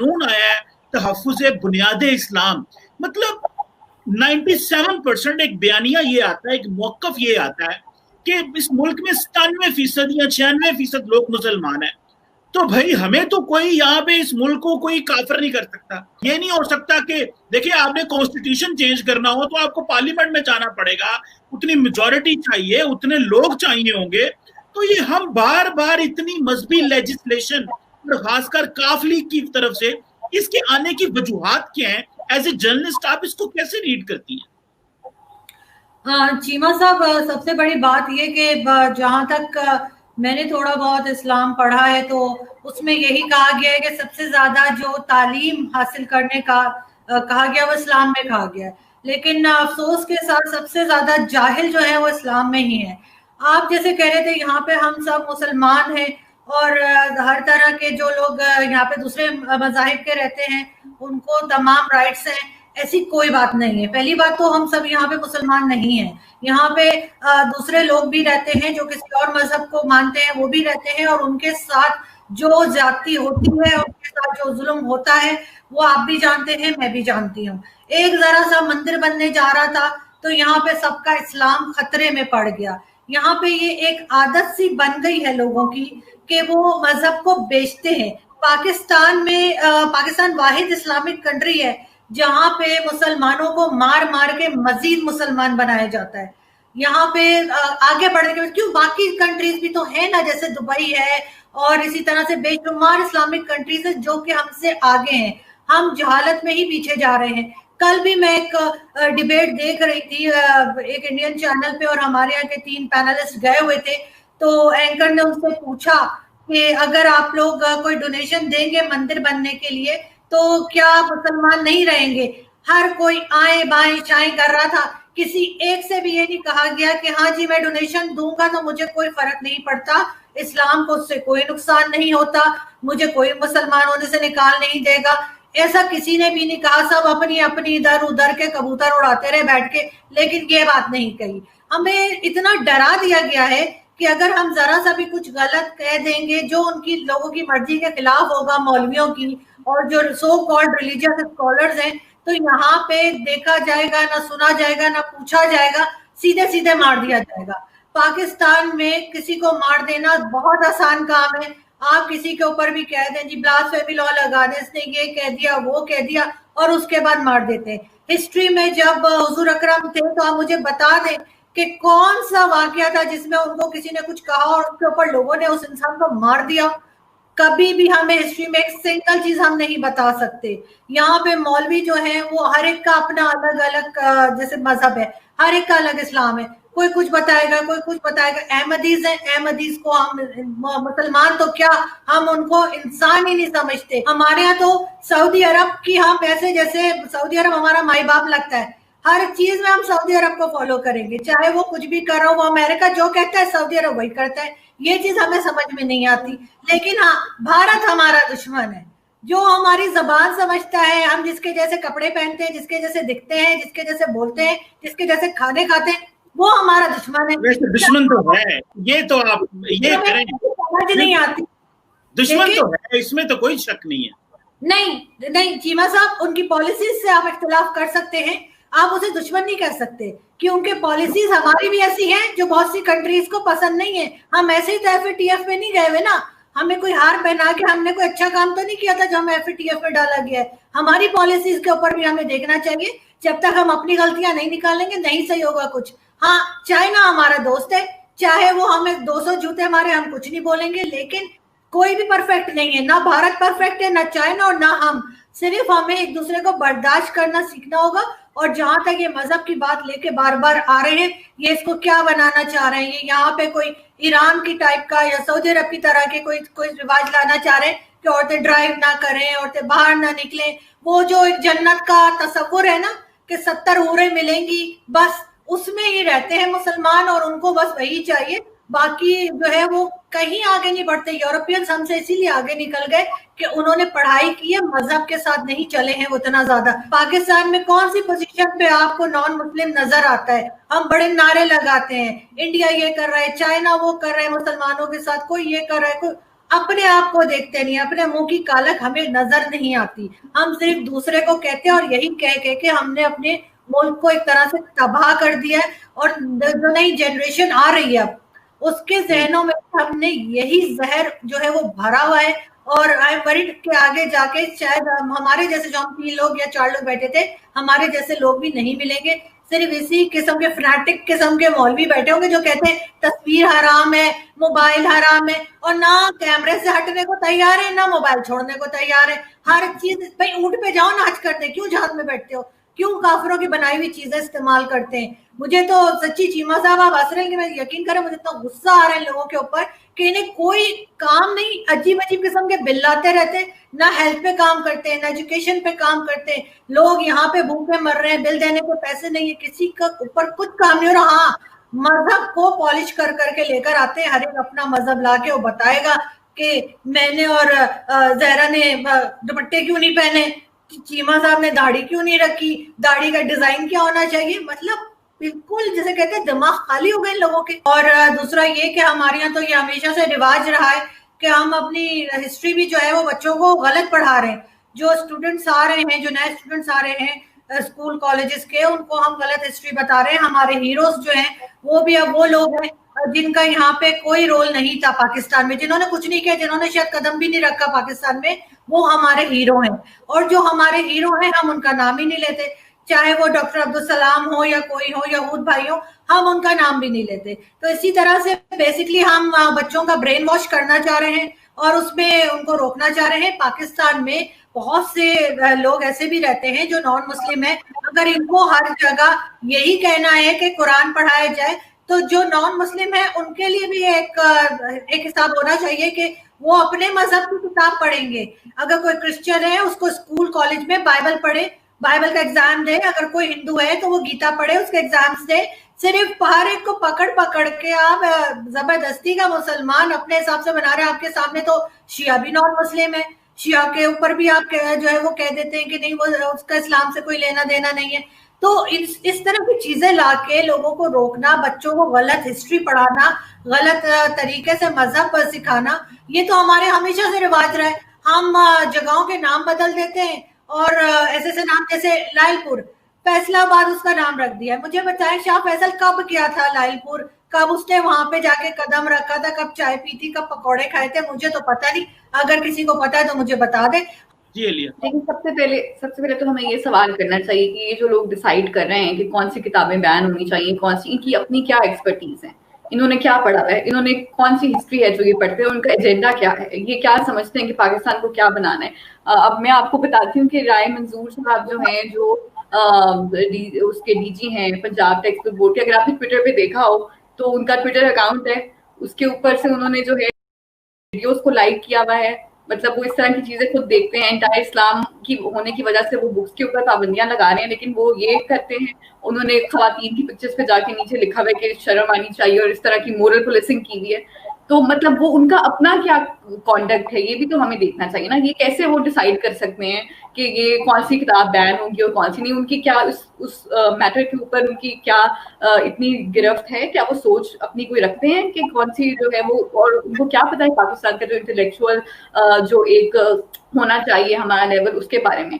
कानून आया है तहफ़्फ़ुज़ बुनियाद इस्लाम, मतलब 97% एक बयानिया ये आता है, एक मौक़िफ़ ये आता है कि इस मुल्क में 97% या 96% लोग मुसलमान हैं। तो भाई हमें तो कोई यहाँ पे इस मुल्क को कोई काफिर नहीं कर सकता। ये नहीं हो सकता कि देखिए आपने कॉन्स्टिट्यूशन चेंज करना हो तो आपको पार्लियामेंट में जाना पड़ेगा, उतनी मेजॉरिटी चाहिए, उतने लोग चाहिए होंगे। तो ये हम बार बार इतनी मजहबी लेजिस्लेशन और खासकर काफली की तरफ से इसके आने की वजूहात क्या है? एज ए जर्नलिस्ट आप इसको कैसे रीड करती हैं? चीमा साहब, सबसे बड़ी बात ये कि जहाँ तक मैंने थोड़ा बहुत इस्लाम पढ़ा है तो उसमें यही कहा गया है कि सबसे ज्यादा जो तालीम हासिल करने का कहा गया वो इस्लाम में कहा गया है, लेकिन अफसोस के साथ सबसे ज्यादा जाहिल जो है वो इस्लाम में ही है। आप जैसे कह रहे थे यहाँ पे हम सब मुसलमान हैं और हर तरह के जो लोग यहाँ पे दूसरे मज़ाहिब के रहते हैं उनको तमाम राइट्स हैं, ऐसी कोई बात नहीं है। पहली बात तो हम सब यहाँ पे मुसलमान नहीं हैं, यहाँ पे दूसरे लोग भी रहते हैं जो किसी और मजहब को मानते हैं, वो भी रहते हैं और उनके साथ जो ज्यादती होती है, उनके साथ जो जुल्म होता है वो आप भी जानते हैं, मैं भी जानती हूँ। एक जरा सा मंदिर बनने जा रहा था तो यहाँ पे सबका इस्लाम खतरे में पड़ गया। यहाँ पे ये एक आदत सी बन गई है लोगों की कि वो मजहब को बेचते हैं। पाकिस्तान में पाकिस्तान वाहिद इस्लामिक कंट्री है जहाँ पे मुसलमानों को मार मार के मजीद मुसलमान बनाया जाता है। यहाँ पे आगे बढ़ने के क्यों बाकी कंट्रीज भी तो है ना, जैसे दुबई है और इसी तरह से बेशुमार इस्लामिक कंट्रीज है जो कि हमसे आगे हैं। हम जहालत में ही पीछे जा रहे हैं। कल भी मैं एक डिबेट देख रही थी एक इंडियन चैनल पे और हमारे यहाँ के 3 पैनलिस्ट गए हुए थे, तो एंकर ने उनसे पूछा कि अगर आप लोग कोई डोनेशन देंगे मंदिर बनने के लिए तो क्या मुसलमान नहीं रहेंगे? हर कोई आए बाएं शाएं कर रहा था, किसी एक से भी ये नहीं कहा गया कि हाँ जी मैं डोनेशन दूंगा तो मुझे कोई फर्क नहीं पड़ता, इस्लाम को उससे कोई नुकसान नहीं होता, मुझे कोई मुसलमान होने से निकाल नहीं देगा। ऐसा किसी ने भी नहीं कहा, सब अपनी अपनी इधर उधर के कबूतर उड़ाते रहे बैठ के, लेकिन ये बात नहीं कही। हमें इतना डरा दिया गया है कि अगर हम जरा सा भी कुछ गलत कह देंगे जो उनकी लोगों की मर्जी के खिलाफ होगा, मौलवियों की और जो सो कॉल्ड रिलीजियस स्कॉलर्स हैं, तो यहाँ पे देखा जाएगा, ना सुना जाएगा, ना पूछा जाएगा, सीधे सीधे मार दिया जाएगा। पाकिस्तान में किसी को मार देना बहुत आसान काम है। आप किसी के ऊपर भी कह दें जी ब्लास्फेमी लॉ लगा दें, इसने ये कह दिया वो कह दिया और उसके बाद मार देते हैं। हिस्ट्री में जब हुजूर अकरम थे तो आप मुझे बता दें कि कौन सा वाकया था जिसमें उनको किसी ने कुछ कहा और उसके ऊपर लोगों ने उस इंसान को मार दिया? कभी भी हमें हिस्ट्री में एक सिंगल चीज हम नहीं बता सकते। यहाँ पे मौलवी जो है वो हर एक का अपना अलग अलग जैसे मजहब है, हर एक का अलग इस्लाम है, कोई कुछ बताएगा कोई कुछ बताएगा। अहमदीज है, अहमदीज को हम मुसलमान तो क्या हम उनको इंसान ही नहीं समझते। हमारे यहाँ तो सऊदी अरब की हम ऐसे जैसे सऊदी अरब हमारा माई बाप लगता है, हर चीज में हम सऊदी अरब को फॉलो करेंगे, चाहे वो कुछ भी कर रहा हो, वो अमेरिका जो कहता है सऊदी अरब वही करता है। ये चीज हमें समझ में नहीं आती। लेकिन हाँ, भारत हमारा दुश्मन है, जो हमारी जबान समझता है, हम जिसके जैसे कपड़े पहनते हैं, जिसके जैसे दिखते हैं, जिसके जैसे बोलते हैं, जिसके जैसे खाने खाते हैं, वो हमारा दुश्मन है। वैसे दुश्मन तो है, ये तो आप ये करें, समझ नहीं आती। दुश्मन तो है, इसमें तो कोई शक नहीं है। नहीं नहीं चीमा साहब, उनकी पॉलिसीज से आप इख्तिलाफ कर सकते हैं, आप उसे दुश्मन नहीं कर सकते कि उनके पॉलिसीज हमारी भी ऐसी हैं जो बहुत सी कंट्रीज को पसंद नहीं है। हम ऐसे ही तो FATF में नहीं गए हुए ना, हमें कोई हार पहना के हमने कोई अच्छा काम तो नहीं किया था जो हम FATF में डाला गया है। हमारी पॉलिसीज के ऊपर भी हमें देखना चाहिए, जब तक हम अपनी गलतियां नहीं निकालेंगे नहीं सही होगा कुछ। हाँ, चाइना हमारा दोस्त है, चाहे वो हमें 200 जूते मारे हम कुछ नहीं बोलेंगे, लेकिन कोई भी परफेक्ट नहीं है, ना भारत परफेक्ट है, ना चाइना और ना हम। सिर्फ हमें एक दूसरे को बर्दाश्त करना सीखना होगा। और जहां तक ये मजहब की बात लेके बार बार आ रहे हैं, ये इसको क्या बनाना चाह रहे हैं, ये यहाँ पे कोई ईरान की टाइप का या सऊदी अरब की तरह के कोई रिवाज लाना चाह रहे हैं कि औरतें ड्राइव ना करें, औरतें बाहर ना निकलें। वो जो एक जन्नत का तस्वुर है ना कि 70 हूरें मिलेंगी, बस उसमें ही रहते हैं मुसलमान और उनको बस वही चाहिए। बाकी जो है वो कहीं आगे नहीं बढ़ते। यूरोपियंस हमसे इसीलिए आगे निकल गए कि उन्होंने पढ़ाई की है, मजहब के साथ नहीं चले हैं वो इतना ज्यादा। पाकिस्तान में कौन सी पोजीशन पे आपको नॉन मुस्लिम नजर आता है? हम बड़े नारे लगाते हैं, इंडिया ये कर रहा है, चाइना वो कर रहा है मुसलमानों के साथ, कोई ये कर रहा है, कोई अपने आप को देखते नहीं, अपने मुंह की कालक हमें नजर नहीं आती, हम सिर्फ दूसरे को कहते हैं, और यही कह कह के हमने अपने मुल्क को एक तरह से तबाह कर दिया है। और जो नई जनरेशन आ रही है अब, उसके जहनों में हमने यही जहर जो है वो भरा हुआ है। और आई एम वरीड के आगे जाके शायद हमारे जैसे जो हम 3 लोग या 4 लोग बैठे थे, हमारे जैसे लोग भी नहीं मिलेंगे, सिर्फ इसी किस्म के फ्रैटिक किस्म के मौलवी बैठे होंगे जो कहते हैं तस्वीर हराम है, मोबाइल हराम है, और ना कैमरे से हटने को तैयार है, ना मोबाइल छोड़ने को तैयार है। हर चीज, भाई ऊंट पे जाओ नाच करते, क्यों जहाज में बैठते हो, क्यों काफिरों की बनाई हुई चीजें इस्तेमाल करते हैं। मुझे तो सच्ची चीमा साहब आप हंस रहे हैं कि मैं यकीन करें, मुझे इतना गुस्सा आ रहा है लोगों के ऊपर कि इन्हें कोई काम नहीं, अजीब अजीब किस्म के बिल लाते रहते, ना हेल्थ पे काम करते हैं, ना एजुकेशन पे काम करते हैं। लोग यहाँ पे भूखे मर रहे हैं, बिल देने को पैसे नहीं है, किसी का ऊपर कुछ काम नहीं हो रहा। हाँ, मजहब को पॉलिश कर करके लेकर आते हैं, हर एक अपना मजहब लाके वो बताएगा कि मैंने और जहरा ने दुपट्टे क्यों नहीं पहने, चीमा साहब ने दाढ़ी क्यों नहीं रखी, दाढ़ी का डिजाइन क्या होना चाहिए। मतलब बिल्कुल जैसे कहते हैं दिमाग खाली हो गए लोगों के। और दूसरा ये कि हमारे यहाँ तो ये हमेशा से रिवाज रहा है कि हम अपनी हिस्ट्री भी जो है वो बच्चों को गलत पढ़ा रहे हैं। जो स्टूडेंट्स आ रहे हैं, जो नए स्टूडेंट्स आ रहे हैं स्कूल कॉलेजेस के, उनको हम गलत हिस्ट्री बता रहे हैं। हमारे हीरोज जो हैं वो भी अब वो लोग हैं जिनका यहाँ पे कोई रोल नहीं था पाकिस्तान में, जिन्होंने कुछ नहीं किया, जिन्होंने शायद कदम भी नहीं रखा पाकिस्तान में, वो हमारे हीरो हैं। और जो हमारे हीरो हैं हम उनका नाम ही नहीं लेते, चाहे वो डॉक्टर अब्दुल सलाम हो या कोई हो, यहूद भाई हो, हम उनका नाम भी नहीं लेते। तो इसी तरह से बेसिकली हम बच्चों का ब्रेन वॉश करना चाह रहे हैं और उसमें उनको रोकना चाह रहे हैं। पाकिस्तान में बहुत से लोग ऐसे भी रहते हैं जो नॉन मुस्लिम है, अगर इनको हर जगह यही कहना है कि कुरान पढ़ाया जाए, तो जो नॉन मुस्लिम है उनके लिए भी एक हिसाब होना चाहिए कि वो अपने मजहब की किताब पढ़ेंगे। अगर कोई क्रिश्चियन है उसको स्कूल कॉलेज में बाइबल पढ़े, बाइबल का एग्जाम दे, अगर कोई हिंदू है तो वो गीता पढ़े, उसके एग्जाम्स दे। सिर्फ हर एक को पकड़ पकड़ के आप जबरदस्ती का मुसलमान अपने हिसाब से बना रहे हैं। आपके सामने तो शिया भी नॉन मुस्लिम है, शिया के ऊपर भी आप जो है वो कह देते हैं कि नहीं, वो उसका इस्लाम से कोई लेना देना नहीं है। तो इस तरह की चीजें लाके लोगों को रोकना, बच्चों को गलत हिस्ट्री पढ़ाना, गलत तरीके से मजहब पर सिखाना, ये तो हमारे हमेशा से रिवाज रहा है। हम जगहों के नाम बदल देते हैं और ऐसे नाम, जैसे लालपुर, फैसलाबाद उसका नाम रख दिया है। मुझे बताएं शाह फैसल कब गया था लालपुर, कब उसने वहां पे जाके कदम रखा था, कब चाय पी थी, कब पकौड़े खाए थे, मुझे तो पता नहीं। अगर किसी को पता है तो मुझे बता दे। जी एलिया, लेकिन सबसे पहले तो हमें ये सवाल करना चाहिए कि ये जो लोग डिसाइड कर रहे हैं कि कौन सी किताबें बैन होनी चाहिए, कौन सी, इनकी अपनी क्या एक्सपर्टीज है, इन्होंने क्या पढ़ा है, इन्होंने कौन सी हिस्ट्री है जो ये पढ़ते हैं, उनका एजेंडा क्या है, ये क्या समझते हैं कि पाकिस्तान को क्या बनाना है। अब मैं आपको बताती हूँ कि राय मंजूर साहब जो हैं, जो उसके डीजी हैं पंजाब टेक्स्ट बोर्ड के, अगर आपने ट्विटर पे देखा हो तो उनका ट्विटर अकाउंट है, उसके ऊपर से उन्होंने जो है वीडियोस को लाइक किया हुआ है। मतलब वो इस तरह की चीजें खुद देखते हैं, एंटायर इस्लाम की होने की वजह से वो बुक्स के ऊपर पाबंदियां लगा रहे हैं, लेकिन वो ये करते हैं, उन्होंने खवातीन की पिक्चर्स पे जाके नीचे लिखा हुआ है कि शर्म आनी चाहिए और इस तरह की मोरल पुलिसिंग की हुई है। तो मतलब वो उनका अपना क्या कॉन्डक्ट है, ये भी तो हमें देखना चाहिए ना। ये कैसे वो डिसाइड कर सकते हैं कि ये कौन सी किताब बैन होगी और कौन सी नहीं, उनकी क्या उस मैटर के ऊपर उनकी क्या इतनी गिरफ्त है, क्या वो सोच अपनी कोई रखते हैं कि कौन सी जो है वो, और उनको क्या पता है पाकिस्तान का जो इंटेलेक्चुअल जो एक होना चाहिए हमारा लेवल, उसके बारे में।